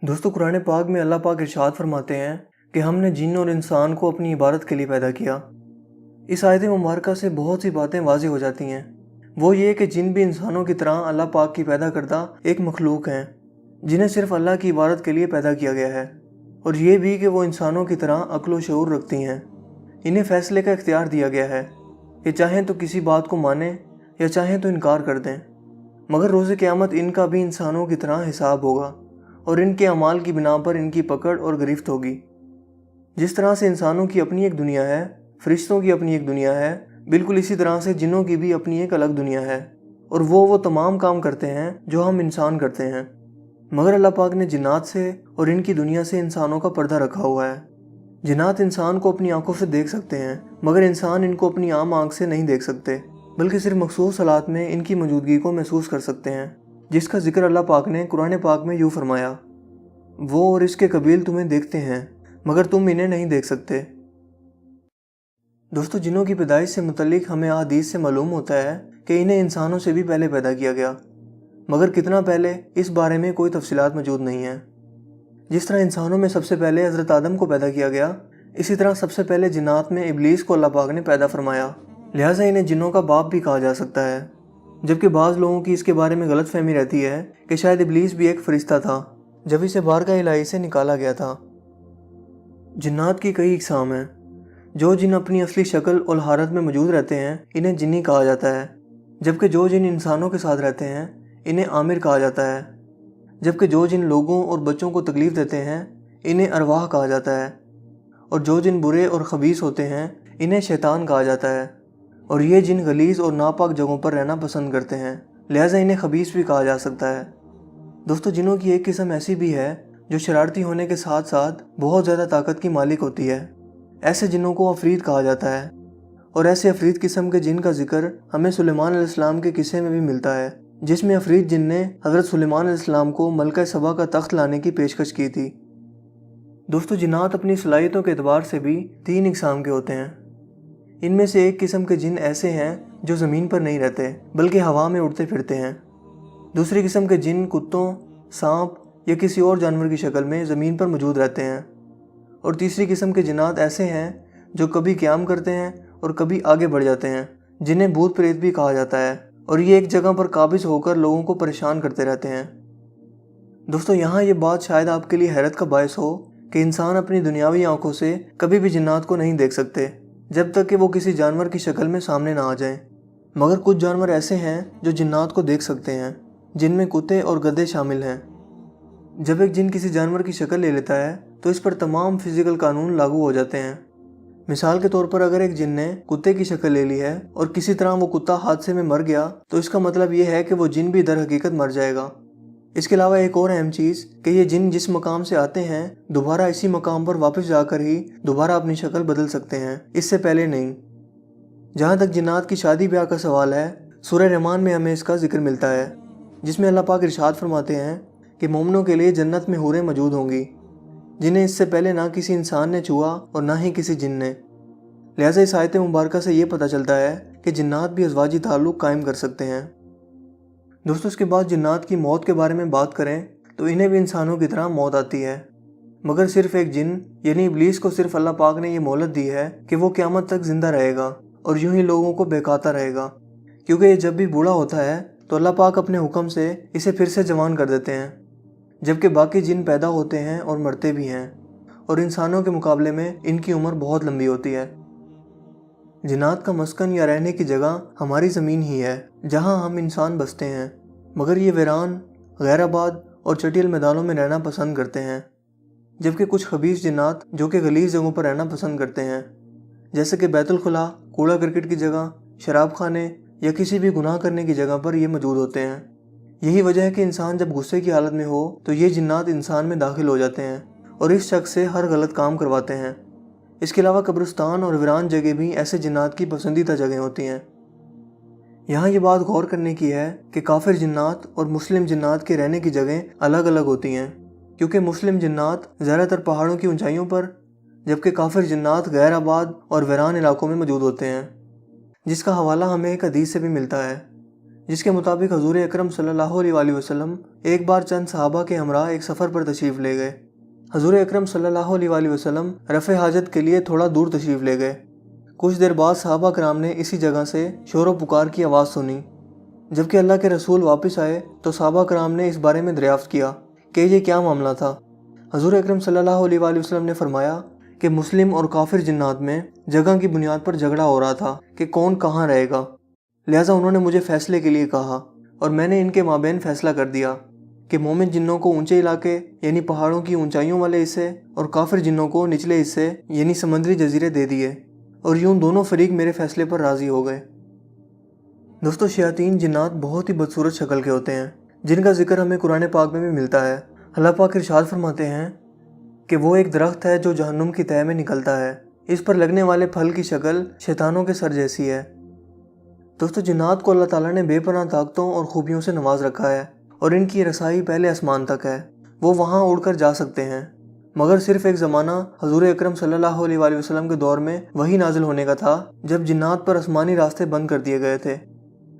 दोस्तों, कुरान पाक में अल्लाह पाक इरशाद फरमाते हैं कि हमने जिन और इंसान को अपनी इबादत के लिए पैदा किया। इस आयत मुबारका से बहुत सी बातें वाज़ेह हो जाती हैं। वो ये कि जिन भी इंसानों की तरह अल्लाह पाक की पैदा करदा एक मखलूक हैं जिन्हें सिर्फ अल्लाह की इबादत के लिए पैदा किया गया है, और ये भी कि वो इंसानों की तरह अक्ल व शऊर रखती हैं। इन्हें फ़ैसले का इख्तियार दिया गया है कि चाहें तो किसी बात को मानें या चाहें तो इनकार कर दें, मगर रोज़ क़यामत इनका भी इंसानों की तरह हिसाब होगा और इनके अमाल की बिना पर इनकी पकड़ और गिरफ्त होगी। जिस तरह से इंसानों की अपनी एक दुनिया है, फरिश्तों की अपनी एक दुनिया है, बिल्कुल इसी तरह से जिन्नों की भी अपनी एक अलग दुनिया है, और वो तमाम काम करते हैं जो हम इंसान करते हैं। मगर अल्लाह पाक ने जिन्नात से और इनकी दुनिया से इंसानों का पर्दा रखा हुआ है। जिन्नात इंसान को अपनी आंखों से देख सकते हैं, मगर इंसान इनको अपनी आम आंख से नहीं देख सकते, बल्कि सिर्फ मखसूस हालात में इनकी मौजूदगी को महसूस कर सकते हैं, जिसका जिक्र अल्लाह पाक ने कुरान पाक में यूँ फरमाया, वो और इसके कबील तुम्हें देखते हैं मगर तुम इन्हें नहीं देख सकते। दोस्तों, जिन्नों की पैदाइश से मुतल्लिक हमें अहादीस से मालूम होता है कि इन्हें इंसानों से भी पहले पैदा किया गया, मगर कितना पहले इस बारे में कोई तफसीलात मौजूद नहीं है। जिस तरह इंसानों में सबसे पहले हज़रत आदम को पैदा किया गया, इसी तरह सबसे पहले जिन्नात में इब्लीस को अल्लाह पाक ने पैदा फरमाया। लिहाजा इन्हें जिन्नों का बाप भी कहा जा सकता है, जबकि बाज़ लोगों की इसके बारे में गलत फहमी रहती है कि शायद इब्लीस भी एक फरिश्ता था जब इसे बारगाह इलाही से निकाला गया था। जिन्नात की कई इक़साम हैं। जो जिन अपनी असली शक्ल और हालत में मौजूद रहते हैं इन्हें जिन्नी कहा जाता है, जबकि जो जिन इंसानों के साथ रहते हैं इन्हें आमिर कहा जाता है, जबकि जो जिन लोगों और बच्चों को तकलीफ़ देते हैं इन्हें अरवाह कहा जाता है, और जो जिन बुरे और ख़बीस होते हैं इन्हें शैतान कहा जाता है, और ये जिन गलीज़ और नापाक जगहों पर रहना पसंद करते हैं, लिहाजा इन्हें ख़बीस भी कहा जा सकता है। दोस्तों, जिन्नों की एक किस्म ऐसी भी है जो शरारती होने के साथ साथ बहुत ज़्यादा ताकत की मालिक होती है। ऐसे जिन्नों को अफरीद कहा जाता है, और ऐसे अफरीद किस्म के जिन का जिक्र हमें सुलेमान अलैहिस्सलाम के किस्से में भी मिलता है, जिसमें अफरीद जिन ने हज़रत सुलेमान अलैहिस्सलाम को मलका सबा का तख्त लाने की पेशकश की थी। दोस्तों, जिन्नात अपनी सलाहियतों के एतबार से भी 3 इक़साम के होते हैं। इनमें से एक किस्म के जिन ऐसे हैं जो ज़मीन पर नहीं रहते बल्कि हवा में उड़ते फिरते हैं। दूसरी किस्म के जिन कुत्तों, सांप या किसी और जानवर की शक्ल में ज़मीन पर मौजूद रहते हैं। और तीसरी किस्म के जिन्नात ऐसे हैं जो कभी क़याम करते हैं और कभी आगे बढ़ जाते हैं, जिन्हें भूत प्रेत भी कहा जाता है, और ये एक जगह पर काबिज होकर लोगों को परेशान करते रहते हैं। दोस्तों, यहाँ ये बात शायद आपके लिए हैरत का बायस हो कि इंसान अपनी दुनियावी आंखों से कभी भी जिन्नात को नहीं देख सकते जब तक कि वो किसी जानवर की शक्ल में सामने ना आ जाएं। मगर कुछ जानवर ऐसे हैं जो जिन्नात को देख सकते हैं, जिनमें कुत्ते और गधे शामिल हैं। जब एक जिन किसी जानवर की शक्ल ले लेता है तो इस पर तमाम फिजिकल कानून लागू हो जाते हैं। मिसाल के तौर पर अगर एक जिन ने कुत्ते की शक्ल ले ली है और किसी तरह वो कुत्ता हादसे में मर गया, तो इसका मतलब ये है कि वो जिन भी दर हकीकत मर जाएगा। इसके अलावा एक और अहम चीज़ कि ये जिन जिस मकाम से आते हैं दोबारा इसी मकाम पर वापस जाकर ही दोबारा अपनी शक्ल बदल सकते हैं, इससे पहले नहीं। जहाँ तक जिन्नात की शादी ब्याह का सवाल है, सूरह रहमान में हमें इसका जिक्र मिलता है, जिसमें अल्लाह पाक इरशाद फरमाते हैं कि मोमिनों के लिए जन्नत में हूरें मौजूद होंगी, जिन्हें इससे पहले ना किसी इंसान ने छुआ और ना ही किसी जिन ने। लिहाजा इस आयत मुबारका से ये पता चलता है कि जिन्नात भी अज़वाजी ताल्लुक़ कायम कर सकते हैं। दोस्तों, इसके बाद जिन्नात की मौत के बारे में बात करें तो इन्हें भी इंसानों की तरह मौत आती है, मगर सिर्फ एक जिन यानी इब्लीस को सिर्फ अल्लाह पाक ने ये मोहलत दी है कि वो क़यामत तक ज़िंदा रहेगा और यूं ही लोगों को बहकाता रहेगा, क्योंकि ये जब भी बूढ़ा होता है तो अल्लाह पाक अपने हुक्म से इसे फिर से जवान कर देते हैं, जबकि बाकी जिन पैदा होते हैं और मरते भी हैं, और इंसानों के मुकाबले में इनकी उम्र बहुत लंबी होती है। जिन्नात का मस्कन या रहने की जगह हमारी ज़मीन ही है जहां हम इंसान बसते हैं, मगर ये वीरान, गैराबाद और चटियल मैदानों में रहना पसंद करते हैं, जबकि कुछ खबीस जिन्नात जो कि गलीज़ जगहों पर रहना पसंद करते हैं, जैसे कि बैतुल खुला, कूड़ा क्रिकेट की जगह, शराब खाने या किसी भी गुनाह करने की जगह पर ये मौजूद होते हैं। यही वजह है कि इंसान जब गुस्से की हालत में हो तो ये जिन्नात इंसान में दाखिल हो जाते हैं और इस शख्स से हर गलत काम करवाते हैं। इसके अलावा कब्रिस्तान और वीरान जगह भी ऐसे जिन्नात की पसंदीदा जगह होती हैं। यहाँ ये बात गौर करने की है कि काफिर जिन्नात और मुस्लिम जिन्नात के रहने की जगह अलग अलग होती हैं, क्योंकि मुस्लिम जिन्नात ज़्यादातर पहाड़ों की ऊंचाइयों पर, जबकि काफिर जिन्नात गैर आबाद और वीरान इलाकों में मौजूद होते हैं, जिसका हवाला हमें एक हदीस से भी मिलता है, जिसके मुताबिक हजूर अकरम सल्लल्लाहु अलैहि वसल्लम एक बार चंद सहाबा के हमरा एक सफ़र पर तशरीफ़ ले गए। हजूर अकरम सल्लल्लाहु अलैहि वसल्लम रफ़े हाजत के लिए थोड़ा दूर तशरीफ़ ले गए। कुछ देर बाद सहाबा कराम ने इसी जगह से शोर व पुकार की आवाज़ सुनी। जबकि अल्लाह के रसूल वापस आए तो सहाबा कराम ने इस बारे में दरियाफ्त किया कि ये क्या मामला था। हजूर अकरम सल्लल्लाहु अलैहि वसल्लम ने फरमाया कि मुस्लिम और काफिर जिन्नात में जगह की बुनियाद पर झगड़ा हो रहा था कि कौन कहाँ रहेगा। लिहाजा उन्होंने मुझे फ़ैसले के लिए कहा और मैंने इनके माबैन फ़ैसला कर दिया कि मोमिन जिन्नों को ऊंचे इलाके यानी पहाड़ों की ऊंचाइयों वाले हिस्से और काफिर जिन्नों को निचले हिस्से यानी समंदरी जजीरे दे दिए, और यूं दोनों फरीक मेरे फ़ैसले पर राज़ी हो गए। दोस्तों, शयातीन जिन्नात बहुत ही बदसूरत शक्ल के होते हैं, जिनका जिक्र हमें कुरान पाक में भी मिलता है। अल्लाह पाक इरशाद फरमाते हैं कि वो एक दरख्त है जो जहन्नुम की तह में निकलता है, इस पर लगने वाले फल की शक्ल शैतानों के सर जैसी है। दोस्तों, जिन्नात को अल्लाह ताला ने बेपनाह ताकतों और खूबियों से नवाज रखा है और इनकी रसाई पहले आसमान तक है। वो वहाँ उड़कर जा सकते हैं, मगर सिर्फ एक ज़माना हजूर अकरम सल्लल्लाहु अलैहि वसल्लम के दौर में वही नाजिल होने का था जब जिन्नात पर आसमानी रास्ते बंद कर दिए गए थे।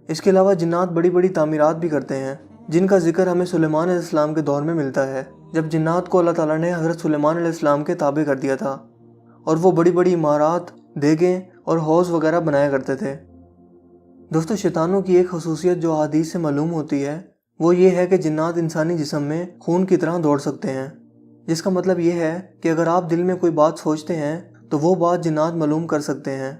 इसके अलावा जिन्नात बड़ी बड़ी तामीरात भी करते हैं, जिनका जिक्र हमें सुलेमान अलैहिस्सलाम के दौर में मिलता है, जब जिन्नात को अल्लाह ताला ने हज़रत सुलेमान अलैहिस्सलाम के ताबे कर दिया था और वो बड़ी बड़ी इमारात, देगें और हौज़ वगैरह बनाया करते थे। दोस्तों, शैतानों की एक खसूसियत जो हदीस से मालूम होती है वो ये है कि जिन्नात इंसानी जिस्म में खून की तरह दौड़ सकते हैं, जिसका मतलब ये है कि अगर आप दिल में कोई बात सोचते हैं तो वो बात जिन्नात मालूम कर सकते हैं।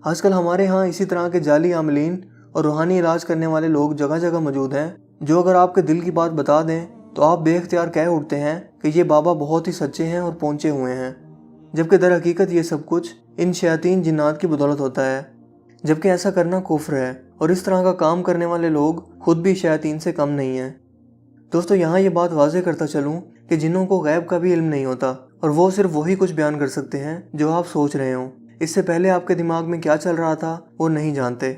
आजकल हमारे यहाँ इसी तरह के जाली आमलीन और रूहानी इलाज करने वाले लोग जगह जगह मौजूद हैं, जो अगर आपके दिल की बात बता दें तो आप बेख्तियार कह उठते हैं कि ये बाबा बहुत ही सच्चे हैं और पहुँचे हुए हैं, जबकि दर हकीकत ये सब कुछ इन शयातीन जिन्नात की बदौलत होता है। जबकि ऐसा करना कुफ्र है और इस तरह का काम करने वाले लोग खुद भी शयातीन से कम नहीं हैं। दोस्तों, यहाँ ये बात वाज़ेह करता चलूँ कि जिन्हों को गैब का भी इल्म नहीं होता और वो सिर्फ वही कुछ बयान कर सकते हैं जो आप सोच रहे हो। इससे पहले आपके दिमाग में क्या चल रहा था वो नहीं जानते।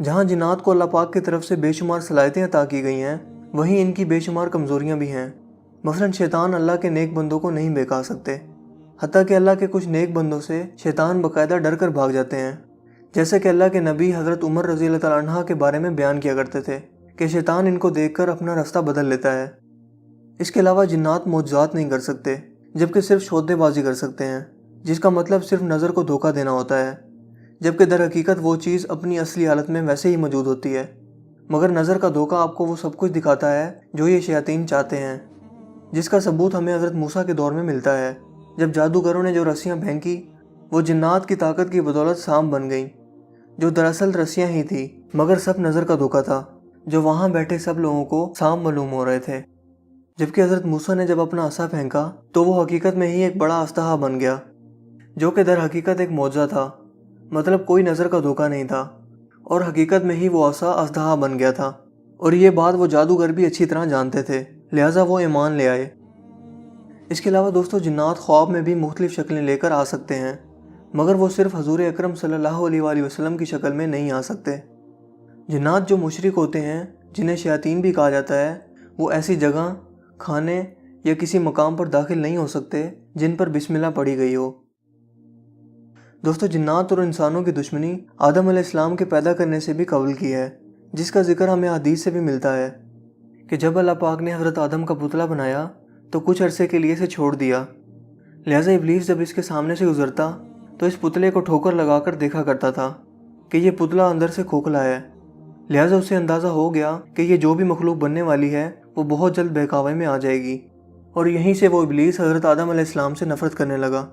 जहाँ जिन्नात को अल्लाह पाक की तरफ से बेशुमार सलाहियतें अता की गई हैं, वहीं इनकी बेशुमार कमज़ोरियाँ भी हैं। मसलन शैतान अल्लाह के नेक बंदों को नहीं बहका सकते, हत्ता कि अल्लाह के कुछ नेक बंदों से शैतान बाकायदा डर कर भाग जाते हैं। जैसे कि अल्लाह के नबी हज़रत उमर रज़ी अल्लाह तआला अन्हा के बारे में बयान किया करते थे कि शैतान इनको देखकर अपना रास्ता बदल लेता है। इसके अलावा जिन्नात मौजज़ात नहीं कर सकते, जबकि सिर्फ शोधेबाजी कर सकते हैं, जिसका मतलब सिर्फ नज़र को धोखा देना होता है, जबकि दर हकीकत वो चीज़ अपनी असली हालत में वैसे ही मौजूद होती है, मगर नज़र का धोखा आपको वो सब कुछ दिखाता है जो ये शयातीन चाहते हैं। जिसका सबूत हमें हज़रत मूसा के दौर में मिलता है, जब जादूगरों ने जो रस्सियाँ फेंकी वो जिन्नात की ताकत की बदौलत सांप बन गईं, जो दरअसल रस्सियाँ ही थी, मगर सब नज़र का धोखा था, जो वहाँ बैठे सब लोगों को सांप मालूम हो रहे थे। जबकि हज़रत मूसा ने जब अपना असा फेंका तो वो हकीकत में ही एक बड़ा अस्तहा बन गया, जो कि दर हकीकत एक मौजज़ा था, मतलब कोई नज़र का धोखा नहीं था, और हकीकत में ही वो असा अस्तहा बन गया था। और ये बात वो जादूगर भी अच्छी तरह जानते थे, लिहाजा वो ईमान ले आए। इसके अलावा दोस्तों, जिन्नात ख्वाब में भी मुख्तलिफ शक्लें लेकर आ सकते हैं, मगर वो सिर्फ हजूर अकरम सल्लल्लाहु अलैहि वसल्लम की शक्ल में नहीं आ सकते। जिन्नात जो मुशरिक होते हैं, जिन्हें शयातीन भी कहा जाता है, वो ऐसी जगह, खाने या किसी मकाम पर दाखिल नहीं हो सकते जिन पर बिस्मिल्लाह पढ़ी गई हो। दोस्तों, जिन्नात और इंसानों की दुश्मनी आदम अलैहिस्सलाम के पैदा करने से भी कबल की है, जिसका जिक्र हमें हदीस से भी मिलता है कि जब अल्लाह पाक ने हज़रत आदम का पुतला बनाया तो कुछ अरसे के लिए इसे छोड़ दिया। लिहाजा इब्लीस जब इसके सामने से गुजरता तो इस पुतले को ठोकर लगाकर देखा करता था कि ये पुतला अंदर से खोखला है। लिहाजा उसे अंदाज़ा हो गया कि ये जो भी मखलूक बनने वाली है वो बहुत जल्द बहकावे में आ जाएगी, और यहीं से वो इब्लीस हज़रत आदम अलैहिस्सलाम से नफ़रत करने लगा।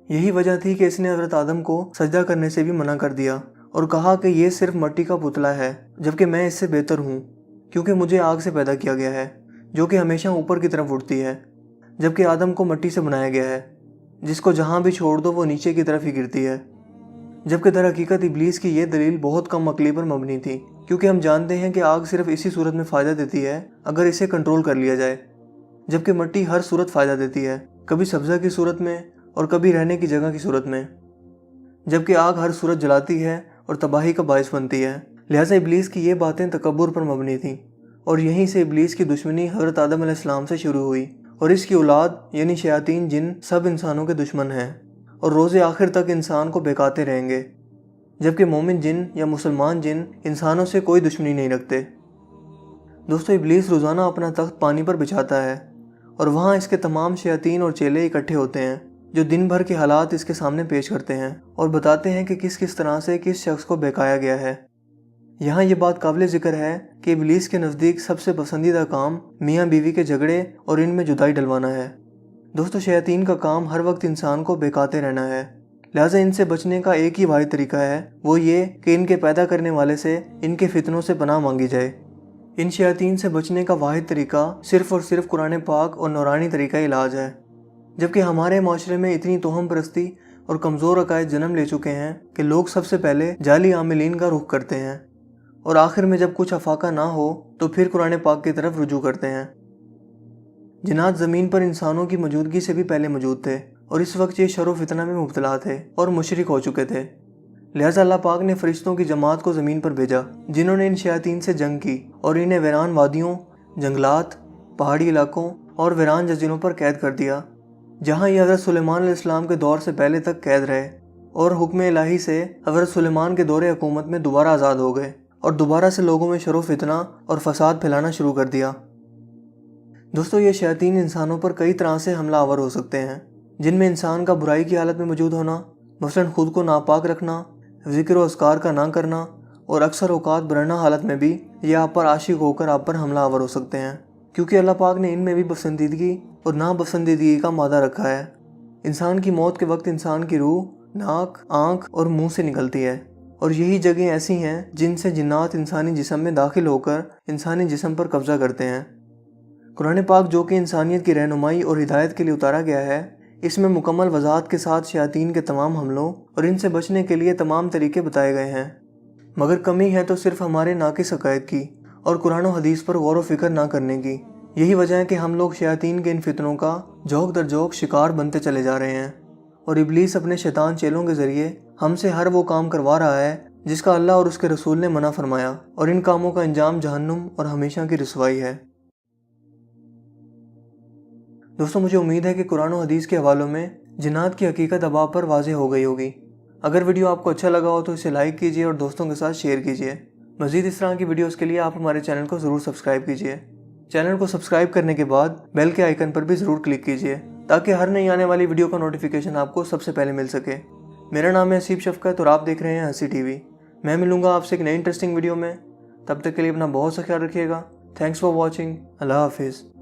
यही वजह थी कि इसने हज़रत आदम को सजदा करने से भी मना कर दिया और कहा कि ये सिर्फ मिट्टी का पुतला है, जबकि मैं इससे बेहतर हूँ, क्योंकि मुझे आग से पैदा किया गया है जो कि हमेशा ऊपर की तरफ उठती है, जबकि आदम को मिट्टी से बनाया गया है जिसको जहाँ भी छोड़ दो वो नीचे की तरफ ही गिरती है। जबकि दर हकीकत इब्लीस की ये दलील बहुत कम अक्ली पर मबनी थी, क्योंकि हम जानते हैं कि आग सिर्फ इसी सूरत में फ़ायदा देती है अगर इसे कंट्रोल कर लिया जाए, जबकि मिट्टी हर सूरत फ़ायदा देती है, कभी सब्ज़ा की सूरत में और कभी रहने की जगह की सूरत में, जबकि आग हर सूरत जलाती है और तबाही का बायस बनती है। लिहाजा इब्लीस की ये बातें तकब्बुर पर मबनी थीं, और यहीं से इब्लीस की दुश्मनी हज़रत आदम अलैहिस्सलाम से शुरू हुई, और इसकी औलाद यानी शयातीन जिन सब इंसानों के दुश्मन हैं और रोज़े आखिर तक इंसान को बहकाते रहेंगे। जबकि मोमिन जिन या मुसलमान जिन इंसानों से कोई दुश्मनी नहीं रखते। दोस्तों, इब्लीस रोज़ाना अपना तख्त पानी पर बिछाता है और वहाँ इसके तमाम शयातीन और चेले इकट्ठे होते हैं जो दिन भर के हालात इसके सामने पेश करते हैं और बताते हैं कि किस किस तरह से किस शख्स को बहकाया गया है। यहाँ ये बात काबिल ज़िक्र है कि इब्लीस के नज़दीक सबसे पसंदीदा काम मियाँ बीवी के झगड़े और इनमें जुदाई डलवाना है। दोस्तों, शयातीन का काम हर वक्त इंसान को बहकाते रहना है, लिहाजा इनसे बचने का एक ही वाहिद तरीका है, वो ये कि इनके पैदा करने वाले से इनके फितनों से पनाह मांगी जाए। इन शयातीन से बचने का वाहिद तरीका सिर्फ़ और सिर्फ कुरान पाक और नूरानी तरीका इलाज है। जबकि हमारे माशरे में इतनी तोहम परस्ती और कमज़ोर अकायद जन्म ले चुके हैं कि लोग सबसे पहले जाली आमिलीन का रुख करते हैं और आखिर में जब कुछ अफाका ना हो तो फिर कुरान पाक की तरफ रुजू करते हैं। जिन्नात ज़मीन पर इंसानों की मौजूदगी से भी पहले मौजूद थे और इस वक्त ये शर व फितना में मुब्तला थे और मुशरिक हो चुके थे। लिहाजा अल्लाह पाक ने फरिश्तों की जमात को ज़मीन पर भेजा जिन्होंने इन शयातीन से जंग की और इन्हें वीरान वादियों, जंगलात, पहाड़ी इलाकों और वीरान जजीरों पर कैद कर दिया, जहाँ ये हज़रत सुलेमान अलैहिस्सलाम के दौर से पहले तक कैद रहे और हुक्म इलाही से हज़रत सुलेमान के दौरे हुकूमत में दोबारा आज़ाद हो गए और दोबारा से लोगों में शर व फितना और फसाद फैलाना शुरू कर दिया। दोस्तों, ये शयातीन इंसानों पर कई तरह से हमला आवर हो सकते हैं, जिनमें इंसान का बुराई की हालत में मौजूद होना, मसलन खुद को नापाक रखना, ज़िक्र व अस्कार का ना करना और अक्सर औकात बरना हालत में भी ये आप पर आशिक होकर आप पर हमला आवर हो सकते हैं, क्योंकि अल्लाह पाक ने इनमें भी पसंदीदगी और नापसंदीदगी का मादा रखा है। इंसान की मौत के वक्त इंसान की रूह नाक, आँख और मुंह से निकलती है और यही जगह ऐसी हैं जिनसे जिन्नात इंसानी जिस्म में दाखिल होकर इंसानी जिस्म पर कब्जा करते हैं। कुरान पाक जो कि इंसानियत की रहनुमाई और हिदायत के लिए उतारा गया है, इसमें मुकम्मल वजाहत के साथ शयातीन के तमाम हमलों और इनसे बचने के लिए तमाम तरीके बताए गए हैं। मगर कमी है तो सिर्फ हमारे नाकिस अकायद की और कुरान और हदीस पर गौर व फिक्र ना करने की। यही वजह है कि हम लोग शयातीन के इन फितनों का जौक दर जौक शिकार बनते चले जा रहे हैं और इब्लीस अपने शैतान चेलों के ज़रिए हमसे हर वो काम करवा रहा है जिसका अल्लाह और उसके रसूल ने मना फरमाया, और इन कामों का अंजाम जहन्नुम और हमेशा की रुसवाई है। दोस्तों, मुझे उम्मीद है कि कुरान और हदीस के हवालों में जिन्नात की हकीकत अब आप पर वाज़ेह हो गई होगी। अगर वीडियो आपको अच्छा लगा हो तो इसे लाइक कीजिए और दोस्तों के साथ शेयर कीजिए। मज़ीद इस तरह की वीडियोज़ के लिए आप हमारे चैनल को ज़रूर सब्सक्राइब कीजिए। चैनल को सब्सक्राइब करने के बाद बेल के आइकन पर भी ज़रूर क्लिक कीजिए ताकि हर नई आने वाली वीडियो का नोटिफिकेशन आपको सबसे पहले मिल सके। मेरा नाम है हसीब शफ़क़त और आप देख रहे हैं हंसी टीवी। मैं मिलूँगा आपसे एक नई इंटरेस्टिंग वीडियो में। तब तक के लिए अपना बहुत सा ख्याल रखिएगा। Thanks for watching. अल्लाह हाफिज़।